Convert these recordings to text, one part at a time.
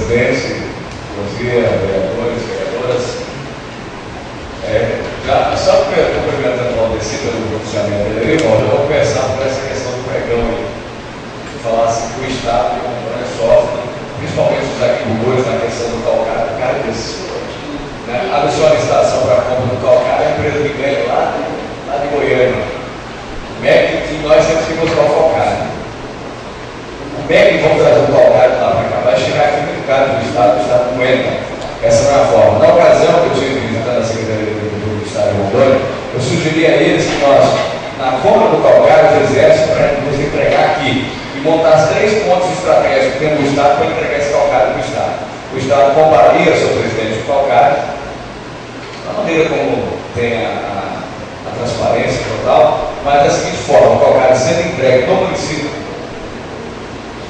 presidente, bom dia, vereadores, vereadoras. Só cumprimentando o Valdeci pelo pronunciamento dele, eu vou começar por essa questão do pregão aí. Falasse que o Estado e o Rondônia sofrem, principalmente os agricultores, na questão do calcário. Cara, abre sua licitação para a compra do calcário, a empresa que ganha lá de Goiânia. O MEC, que nós sempre temos buscar o calcário. O MEC, vamos trazer o calcário lá para cá, vai chegar aqui muito caro do Estado não aguenta. Essa não é a forma. Na ocasião que eu estive visitando a Secretaria de Agricultura do Estado de Rondônia, eu sugeri a eles que nós, na compra do calcário, fizéssemos para nos entregar aqui e montar os 3 pontos estratégicos dentro do Estado para entregar esse calcário para o Estado. O Estado compraria, seu presidente, o calcário, da maneira como tem a transparência total, mas da seguinte forma: o calcário sendo entregue no município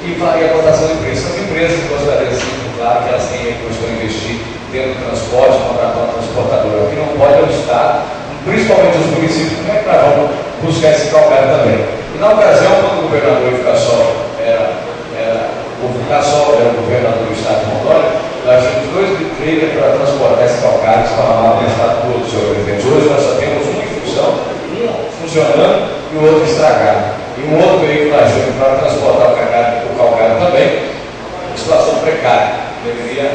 e faria a cotação de preço. As empresas gostariam de ser claro que elas têm recursos para investir dentro do transporte, contratar uma transportadora. O que não pode é o Estado, principalmente os municípios, como é que nós vamos buscar esse calcário também. E na ocasião, quando o governador Ficassol era o governador do Estado de Rondônia, nós tínhamos 2 trailers para transportar esse calcário que falava no Estado todo, senhor presidente. Hoje nós só temos um em função, um funcionando e o outro estragado. E um outro veículo nós temos para transportar o calcário também, em situação precária. Deveria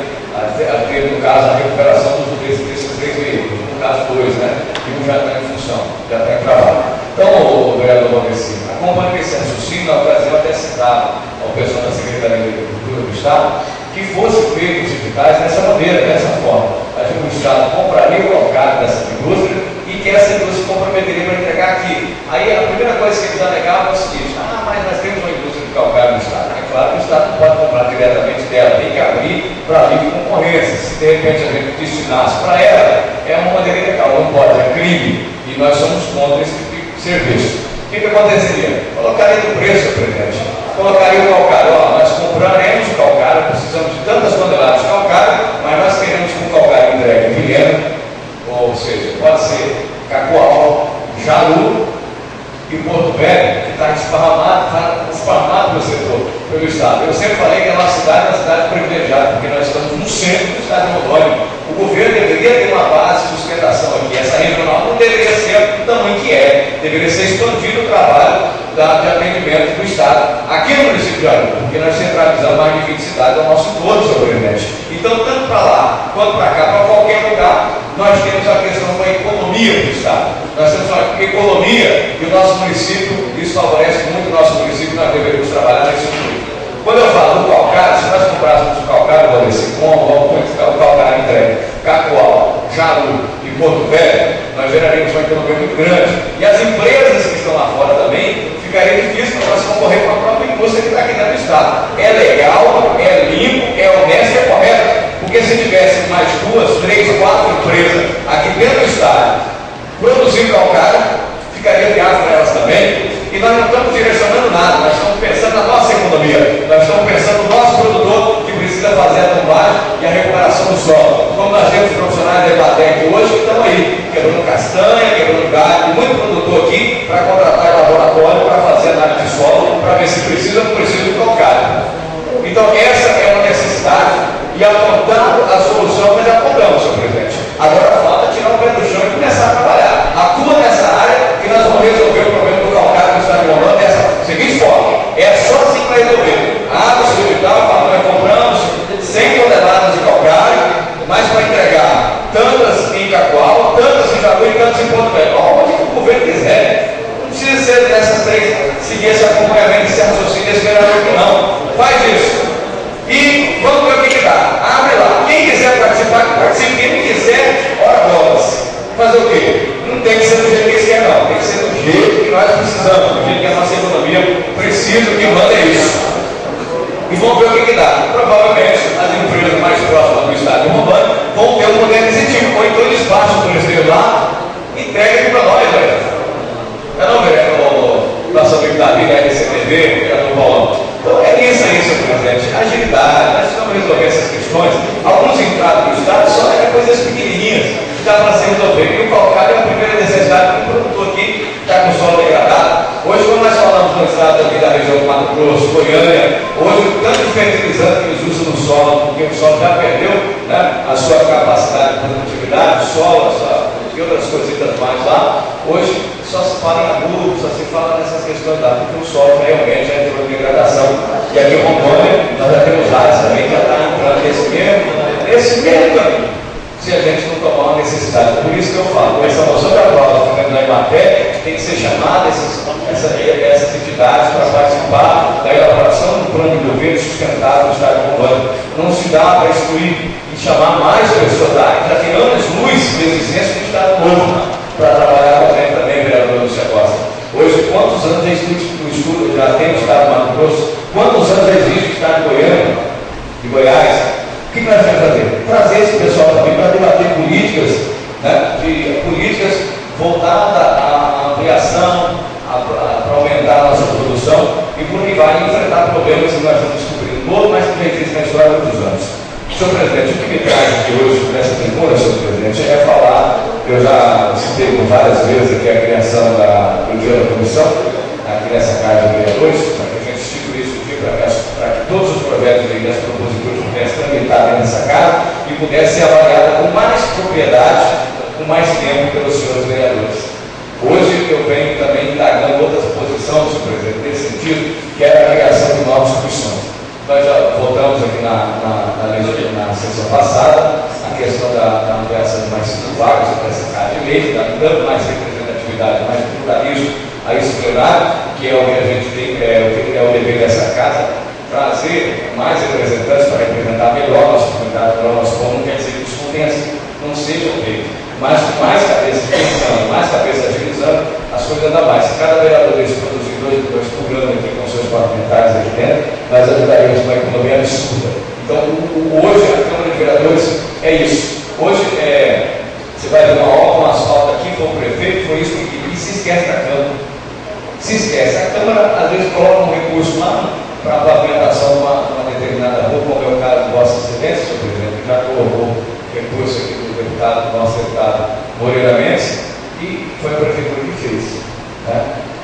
ter, no caso, a recuperação desses 3 veículos, no caso 2, né? E um já está em função, já está em trabalho. Então, o vereador Valdeci, acompanhando esse raciocínio, na ocasião até citava ao pessoal da Secretaria de Agricultura do Estado que fosse feito os hospitais dessa maneira, dessa forma. O Estado compraria o calcário dessa indústria e que essa indústria se comprometeria para entregar aqui. Aí a primeira coisa que eles alegavam é o seguinte: mas nós temos uma indústria de calcário no Estado. É claro que o Estado não pode comprar diretamente dela, tem que abrir para livre concorrência. Se de repente a gente destinasse para ela, é uma maneira legal, não pode, é crime. E nós somos contra esse tipo de serviço. O que aconteceria? Colocaria no preço, presidente. Colocaria o calcário. Nós compraremos o calcário, precisamos de tantas toneladas de calcário, mas nós queremos que o calcário entregue em Vilhena, ou seja, pode ser Cacoal, Jaru e Porto Velho, que está esparramado pelo Estado. Eu sempre falei que a nossa cidade é uma cidade privilegiada, porque nós estamos no centro do Estado de Rondônia. O governo deveria ter uma base de sustentação aqui. Essa regional não deveria ser do tamanho que é, deveria ser expandido o trabalho de atendimento do Estado aqui no município de Jaru, porque nós centralizamos mais de 20 cidades ao nosso todo, senhor presidente. Então, tanto para lá quanto para cá, para qualquer lugar, nós temos a questão da economia do Estado. Nós temos uma economia e o nosso município, isso favorece muito o nosso município, nós deveríamos trabalhar nesse sentido. Quando eu falo do calcário, se nós comprássemos o calcário, Valdeci, como o calcário entregue, Cacoal, Jaru e Porto Velho, nós geraríamos uma economia muito grande. E as empresas que estão lá fora também, ficaria difícil para nós concorrer com a própria indústria que está aqui dentro do Estado. É legal, é limpo, é honesto e é correto. Porque se tivesse mais 2, 3, 4 empresas aqui dentro do Estado produzindo calcário, ficaria viável para elas também. E nós não estamos direcionando nada, nós estamos pensando na nossa economia, nós estamos pensando no nosso produtor que precisa fazer a tombagem e a recuperação do solo. Como nós temos profissionais da EPATEC hoje que estão aí, quebrando castanha, quebrando galho, muito produtor aqui para contratar laboratório para fazer análise de solo, para ver se precisa ou não precisa do calcário. Então essa é uma necessidade e apontando a solução, nós já apontamos, senhor presidente. Agora falta tirar o pé do chão e começar a trabalhar. Atua nessa área e nós vamos resolver o problema do calcário do Estado de Rondônia dessa seguinte forma: é só assim para resolver. Abre o hospital, nós compramos 100 toneladas de calcário, mas para entregar tantas em Cacoal, tantas em Jaru e tantas em Porto Velho. Onde que o governo quiser. Não precisa ser dessas 3, seguir esse acompanhamento, esse raciocínio, esse vereador que não. Faz isso. E vamos ver o que dá. Abre lá. Quem quiser participar, que participe. Quem não quiser, ora bolas. Fazer o quê? Não tem que ser do jeito que eles querem, não. Tem que ser do jeito que nós precisamos, do jeito que a nossa economia precisa, o que manda é isso. E vamos ver o que dá. Provavelmente, as empresas mais próximas do Estado de Rondônia vão ter um poder aquisitivo. Ou então eles baixam por esse lá e entregam aqui para nós, velho. Não, vereador, nosso amigo Davi, da RCTV, vereador Paulo. Então é isso aí, senhor presidente. Agilidade, nós precisamos resolver essas questões. Alguns entrados do Estado só é coisas pequenininhas que dá para ser resolvido. E o calcário é a primeira necessidade do produtor aqui que está com o solo degradado. Hoje, quando nós falamos no estado aqui da região do Mato Mato Grosso, Goiânia, hoje o tanto de fertilizante que eles usam no solo, porque o solo já perdeu, né, a sua capacidade de produtividade, o solo, e outras coisitas mais lá, hoje só se fala em adubo, só se fala nessas questões lá, porque o solo realmente já entrou em degradação. E aqui em Rondônia, nós já temos áreas também que já está entrando nesse mesmo caminho, se a gente não tomar uma necessidade. Por isso que eu falo, essa moção da prova, da IMATEC, tem que ser chamada essas entidades para participar da elaboração do plano de governo sustentável do Estado de Rondônia. Não se dá para excluir e chamar mais pessoas da área, já tem anos-luz de existência do Estado novo para trabalhar também, vereador Lúcia Costa. Hoje, quantos anos estudo já tem o Estado de Mato Grosso? Quantos anos existe o Estado de Goiânia, de Goiás? O que nós vamos fazer? Trazer esse pessoal também para debater políticas, né, políticas voltadas à ampliação, para aumentar a nossa produção e por aí vai enfrentar problemas que nós estamos descobrindo novo, mas que já existe na história há muitos anos. Senhor presidente, o que me traz aqui hoje nessa tribuna, senhor presidente, é falar, eu já citei várias vezes aqui a criação do dia da comissão, aqui nessa Casa de Vereadores, para que a gente instituísse o dia para que todos os projetos de lei das proposituras pudessem tramitar dentro dessa casa e pudessem ser avaliados com mais propriedade, com mais tempo pelos senhores vereadores. Hoje eu venho também indagando outras posições, senhor presidente, nesse sentido, que é a criação de novas comissões. Nós já voltamos aqui na sessão passada, a questão da ampliação de mais 5 vagas para essa casa de lei, dando mais representatividade, mais pluralismo a esse plenário, que é o que a gente tem, é o dever dessa casa, trazer mais representantes para representar melhor nossa comunidade, melhor nosso povo. Não quer dizer que os convenções não sejam feitos, mas com mais cabeças pensando, mais cabeças agilizando, as coisas andam mais. Se cada vereador desse produzir dois programas aqui com seus parlamentares aqui dentro, nós ajudaríamos com uma economia absurda. Então, hoje a Câmara de Vereadores é isso. Hoje você vai ver uma obra, um asfalto aqui, foi o prefeito, foi isso que e se esquece da Câmara. Se esquece. A Câmara às vezes coloca um recurso lá para a pavimentação de uma determinada rua, como é o caso de Vossa Excelência, senhor presidente, que já colocou recurso aqui do deputado, do nosso deputado Moreira Mendes, e foi a prefeitura que fez. Né?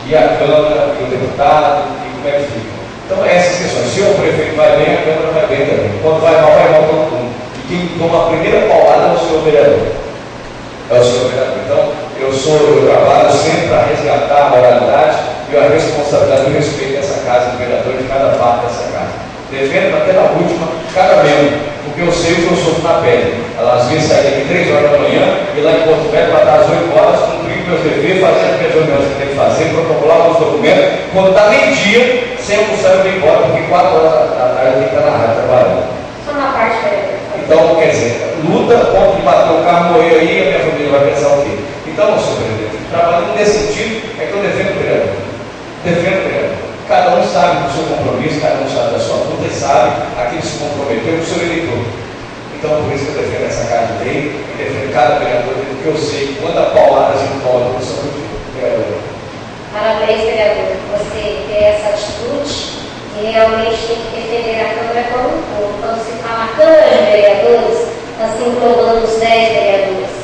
E a Câmara, e o deputado, e como é que fica. Então, essas questões. Se o prefeito vai bem, a Câmara vai bem também. Quando vai mal todo mundo. E quem toma a primeira paulada é o senhor vereador. É o senhor vereador. Então, eu trabalho sempre para resgatar a moralidade e a responsabilidade e o respeito dessa casa, do vereador, de cada parte dessa casa. Defendo até na última, cada membro, porque eu sei o que eu sofro na pele. Às vezes sair daqui 3 horas da manhã, e lá em Porto Velho, para dar às 8 horas, cumprir meus deveres, fazer as reuniões que tem que fazer, protocolar os documentos. Quando está meio-dia, sem almoçar, eu vou embora, porque 4 horas da tarde eu tenho que estar na rádio trabalhando. Só uma parte, vereador. Então, quer dizer, luta, ponto de bater o carro, morrer aí, a minha família vai pensar o quê? Então, senhor presidente, trabalhando nesse sentido, é que eu defendo o vereador. Defendo o vereador. Cada um sabe do seu compromisso, cada um sabe da sua luta e sabe a quem se comprometeu com o seu eleitor. Então, por isso que eu defendo essa casa de lei e defendo cada vereador, porque eu sei que quando a paulada se envolve, eu sou muito vereador. Parabéns, vereador, por você ter essa atitude e realmente tem que defender a Câmara como um todo. Quando se fala Câmara de Vereadores, nós englobando os 10 vereadores.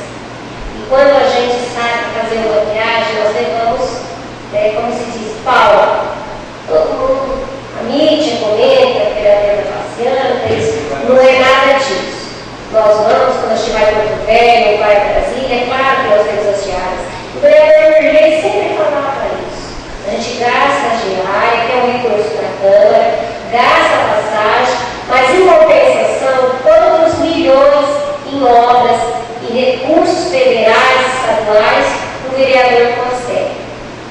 E quando a gente sabe fazer uma viagem, nós levamos, como se diz, pau. Todo mundo, a mídia comenta, a vereadora está passeando, isso não é nada disso. Nós vamos, quando a gente vai para Porto Velho, ou vai para Brasília, é claro que nós temos as diárias. O vereador Mirley sempre falava isso. A gente gasta a diária, que é um recurso para a Câmara, gasta a passagem, mas em compensação, quantos milhões em obras e recursos federais, estaduais, o vereador consegue.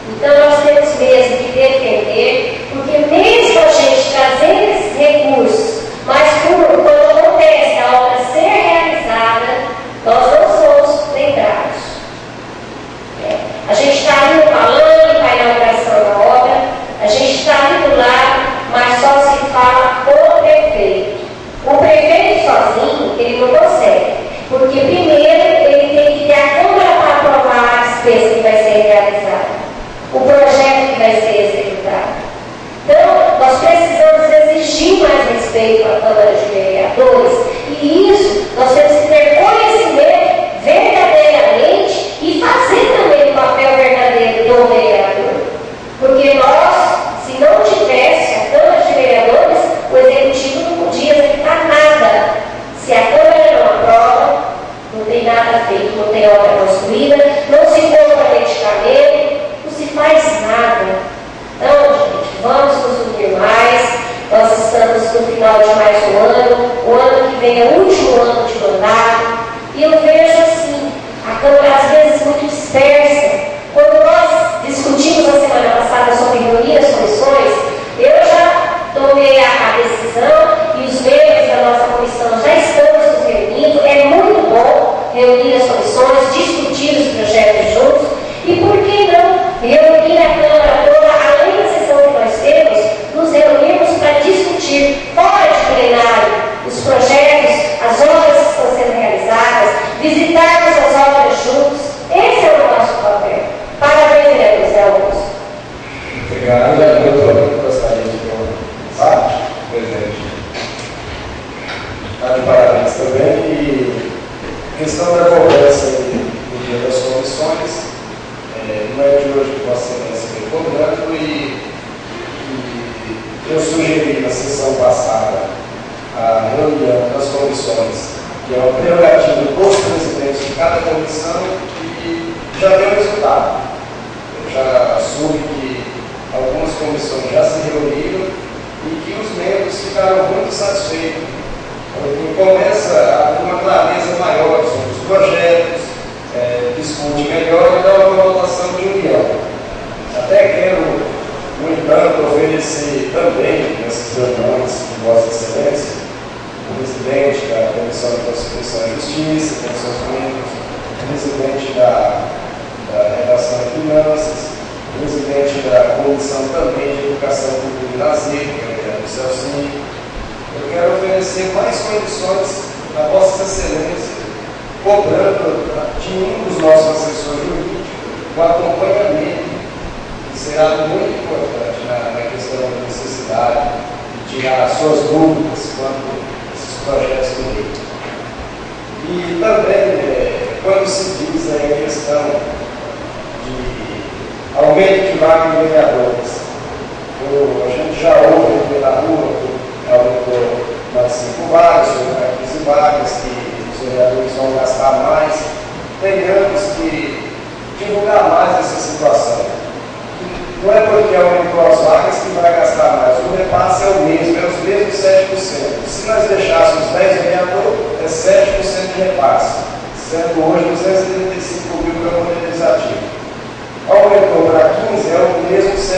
Então, nós temos mesmo que defender, porque mesmo a gente trazendo esses recursos, mas quando acontece a obra ser realizada, nós não somos lembrados. A gente está ali no palanque para a inauguração da obra, a gente está ali do lado, mas só se fala o prefeito. final de mais um ano, o ano que vem é o último ano de mandato, e eu vejo assim, a Câmara às vezes muito dispersa. Quando nós discutimos a semana passada sobre reunir as comissões, eu já tomei a decisão e os membros da nossa comissão já estamos nos reunindo. É muito bom reunir as comissões, discutir os projetos juntos, e por que não reunir a Câmara toda, além da sessão que nós temos, nos reunirmos para discutir fora de plenário os projetos, as obras que estão sendo realizadas, visitarmos as obras juntos. Esse é o nosso papel. Parabéns, vereador Zé Augusto. Obrigado, doutor. Gostaria de falar, presente. Está de parabéns também. E a questão da conversa no dia das comissões, não é de hoje que Vossa Excelência vem cobrando, e eu sugeri na sessão passada a reunião das comissões, que é uma prerrogativa dos presidentes de cada comissão, e já deu resultado. Eu já assumo que algumas comissões já se reuniram e que os membros ficaram muito satisfeitos, porque começa a ter uma clareza maior sobre os projetos, discute melhor e dá uma votação de união. Até quero, no entanto, oferecer também nessas reuniões de Vossa Excelência, o presidente da Comissão de Constituição e Justiça, com seus membros, o presidente da Redação e Finanças, o presidente da Comissão também de Educação, Cultura e Lazer, que é o vereador Celcinho. Eu quero oferecer mais condições a Vossa Excelência, cobrando de um dos nossos assessores jurídicos o acompanhamento, que será muito importante na questão da necessidade de tirar as suas dúvidas quanto a esses projetos de lei. E também, quando se diz a questão de aumento de vagas de vereadores, a gente já ouve pela rua que aumentou mais 5 vagas, ou 15 vagas, que os vereadores vão gastar mais. Tenhamos que divulgar mais essa situação. Não é porque aumentou as vagas que vai gastar mais. O repasse é o mesmo, é os mesmos 7%. Se nós deixássemos 10 vereadores, é 7% de repasse, sendo hoje 235 mil para monetizativo. Aumentou para 15, é o mesmo 7%,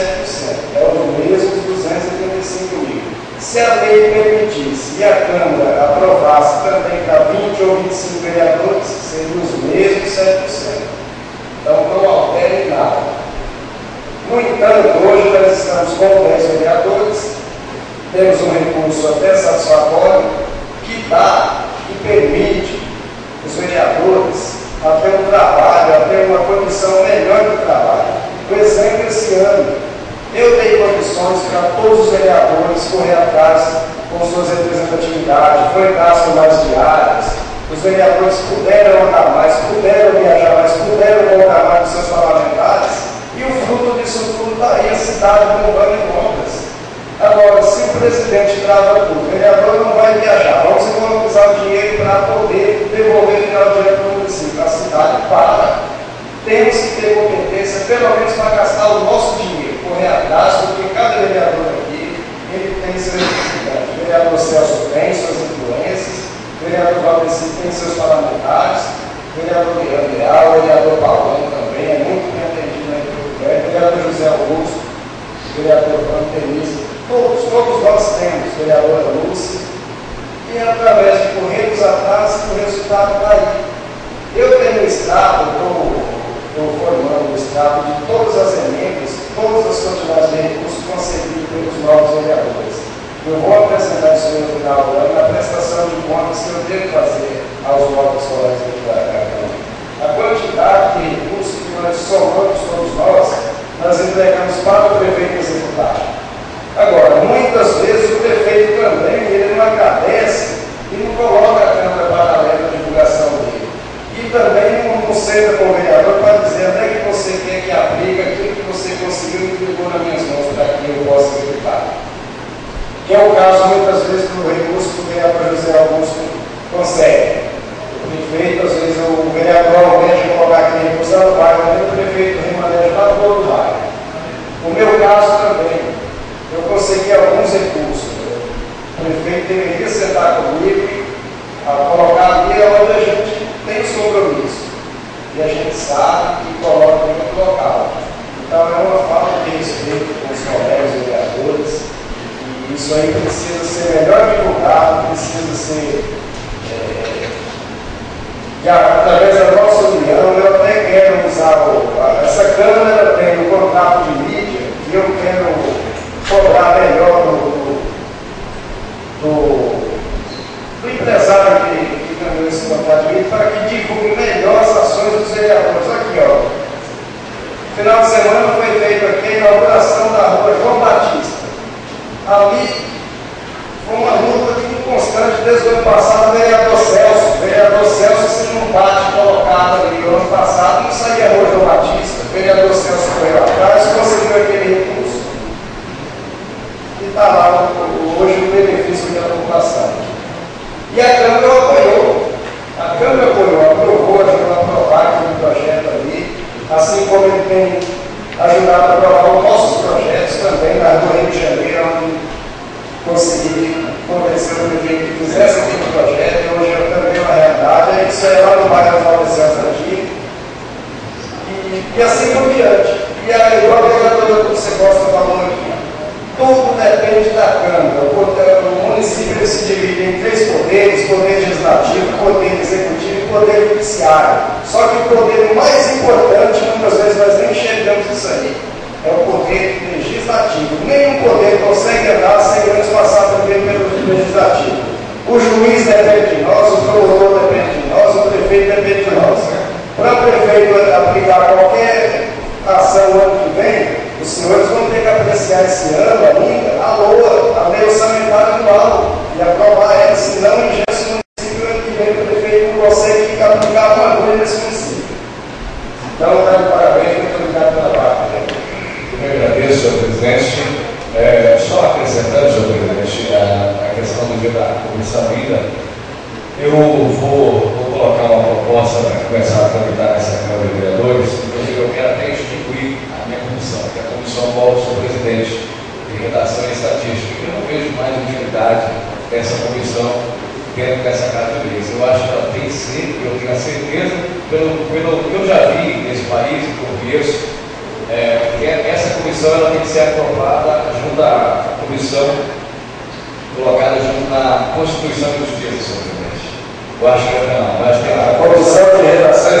é os mesmos 235 mil. Se a lei permitisse e a Câmara aprovasse também para 20 ou 25 vereadores, seriam os mesmos 7%. Então não altere nada. No entanto, hoje nós estamos com 10 vereadores, temos um recurso até satisfatório que dá e permite os vereadores a ter um trabalho, a ter uma condição melhor de trabalho. Por exemplo, esse ano, eu dei condições para todos os vereadores correr atrás com suas representatividades, foi gasto mais diárias, os vereadores puderam andar mais, puderam viajar mais, puderam voltar mais dos seus parlamentares, e o fruto disso tudo está aí, a cidade bombando em obras. Agora, se o presidente trava tudo, o vereador não vai viajar, vamos economizar o dinheiro para poder devolver o final de ano para o município, a cidade para. Temos que ter competência, pelo menos para gastar o nosso dinheiro, correr atrás, porque cada vereador aqui, ele tem suas necessidades. O vereador Celso tem suas influências, o vereador Valdeci tem seus parlamentares, o vereador Leandro Leal, o vereador Paulão também, é muito bem atendido na Itaipu, o vereador José Augusto, o vereador Franco Denise, todos nós temos, vereadora Lúcia, e através de corrermos atrás, o resultado está aí. Eu tenho o extrato, estou formando o extrato de todas as emendas, todas as quantidades de recursos concedidos pelos novos vereadores. Eu vou apresentar isso no final do ano na prestação de contas que eu devo fazer aos novos colegas aqui da Câmara. A quantidade de recursos que nós somamos todos nós entregamos para o prefeito executar. Agora, muitas vezes o prefeito também, ele não agradece e não coloca a Câmara paralela na divulgação dele. E também não senta com o vereador para dizer até que você quer que aplique aquilo que você conseguiu e entregou nas minhas mãos para que eu possa executar. Que é o caso, muitas vezes, do recurso que o vereador José Augusto consegue. O prefeito, às vezes, o vereador, ao invés de colocar aquele recurso, não vai, o prefeito remaneja para todo vai. O meu caso também. Eu consegui alguns recursos. O prefeito ele deveria sentar comigo a colocar ali onde a gente tem os compromissos. E a gente sabe e coloca em outro local. Então é uma falta de respeito com os colegas vereadores. E isso aí precisa ser melhor divulgado, precisa ser, através da nossa união. Eu até quero usar essa Câmara tem um contrato de mídia e eu quero cobrar melhor do empresário que ganhou esse contrato de mídia para que divulgue melhor as ações dos vereadores. Aqui, ó. Final de semana foi feita aqui a inauguração da rua João Batista. Ali foi uma luta constante desde o ano passado. O vereador Celso, se não bate colocado ali no ano passado, não saía a rua João Batista. O vereador Celso foi lá atrás, conseguiu aquele recurso e está lá hoje o benefício da população. E a Câmara apoiou. A Câmara apoiou, aprovou, ajudou a aprovar aquele projeto ali, assim como ele tem ajudado a aprovar os nossos projetos também na rua Rio de Janeiro, onde consegui convencer o prefeito que fizesse aquele projeto, e hoje também é uma realidade. Isso é lá no bairro Nova Celso aqui. E assim por diante. E aí, igual a vereadora que você gosta falando aqui, tudo depende da Câmara. O município se divide em 3 poderes: poder legislativo, poder executivo e poder judiciário. Só que o poder mais importante, muitas vezes nós nem enxergamos isso aí, é o poder legislativo. Nenhum poder consegue andar sem antes passar primeiro pelo legislativo. O juiz depende de nós, o promotor depende de nós, o prefeito depende de nós. Para o prefeito aplicar qualquer ação no ano que vem, os senhores vão ter que apreciar esse ano ainda a LOA, a lei orçamentária anual, e aprovar ela, senão ingessa o município ano que vem, o prefeito não consegue aplicar uma coisa nesse município. Então, parabéns, muito obrigado pela parte. Eu agradeço, senhor presidente. Só acrescentando, senhor presidente, a questão do dia da comissão ainda, eu vou colocar uma proposta para começar a tramitar nessa Câmara de Vereadores. Inclusive, eu quero até instituir a minha comissão, que é a comissão qual eu sou presidente de redação e estatística. Eu não vejo mais utilidade dessa comissão dentro dessa casa de leis. Eu acho que ela tem que ser, eu tenho a certeza, pelo que eu já vi nesse país, que eu conheço, essa comissão ela tem que ser aprovada junto à comissão colocada junto na Constituição e Justiça, senhor presidente. Eu acho que não, eu acho que a comissão de redação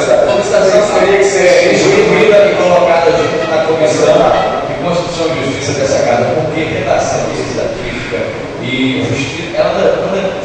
teria que ser instituída e colocada junto na comissão de Constituição e Justiça dessa casa, porque redação e estatística e justiça, ela anda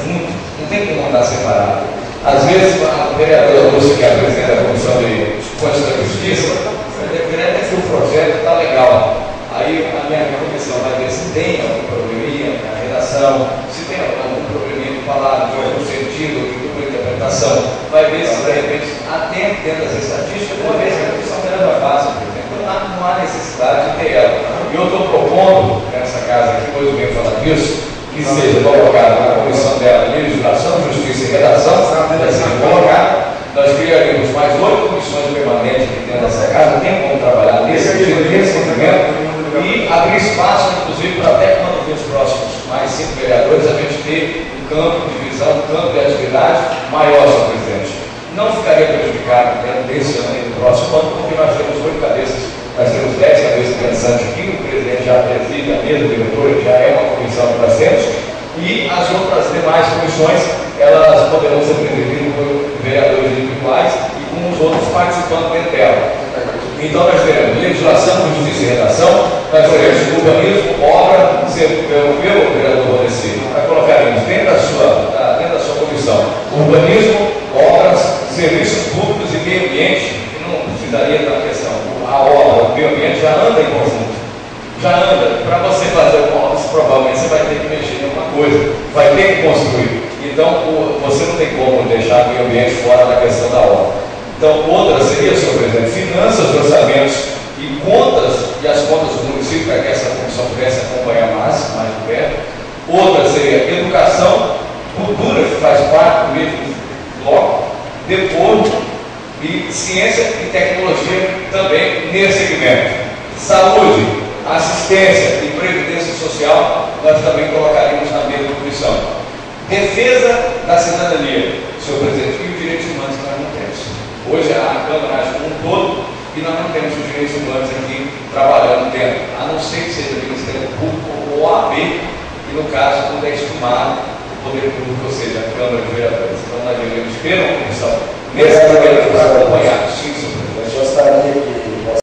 junto, não tem como andar separado. Às vezes, o vereador Lúcio, que é a presidente da Comissão de Constituição e Justiça, que o projeto está legal. Aí a minha comissão vai ver se tem algum probleminha na redação, se tem algum probleminha de palavra, de algum sentido, de dupla interpretação, vai ver se de repente atende dentro das estatísticas, uma vez que a comissão é fácil, então não há necessidade de ter ela. E eu estou propondo nessa casa aqui, depois eu venho falar disso, que seja colocado na comissão dela de legislação, justiça e redação, vai ser colocado. Nós criaríamos mais 8 comissões permanentes aqui dentro dessa casa, tem como trabalhar nesse sentido, nesse segmento, e abrir espaço, inclusive, para até quando vir os próximos mais 5 vereadores, a gente ter um campo de visão, um campo de atividade maior, senhor presidente. Não ficaria prejudicado dentro desse ano e do próximo ano, porque nós temos 8 cabeças, nós temos 10 cabeças pensantes aqui, o presidente já preside a mesa diretora, já é uma comissão que nós temos, e as outras demais comissões, elas poderão ser presididas por vereadores individuais e com os outros participando dentro dela. Então nós teremos legislação, justiça e redação, nós teremos urbanismo, obra, pelo vereador Rodrigo, nós colocaremos dentro da sua comissão urbanismo, obras, serviços públicos e meio ambiente, que não precisaria da questão. A obra, o meio ambiente já anda em conjunto. Já anda. Para você fazer uma obra, provavelmente você vai ter que mexer em alguma coisa, vai ter que construir. Então, você não tem como deixar o meio ambiente fora da questão da obra. Então, outra seria, senhor presidente, finanças, orçamentos e contas, e as contas do município, para que essa comissão pudesse acompanhar mais de perto. Outra seria educação, cultura, que faz parte do mesmo bloco, depois, e ciência e tecnologia também nesse segmento. Saúde, assistência e previdência social, nós também colocaríamos na mesma comissão. Defesa da cidadania, senhor presidente, e os direitos humanos que nós não temos. Hoje a Câmara age como um todo e nós não temos os direitos humanos aqui trabalhando dentro, a não ser que seja do Ministério Público ou OAB, e no caso, quando é estimado o poder público, ou seja, a Câmara de Vereadores. Então nós devemos ter uma comissão nesse momento para acompanhar. Sim, senhor presidente. Eu gostaria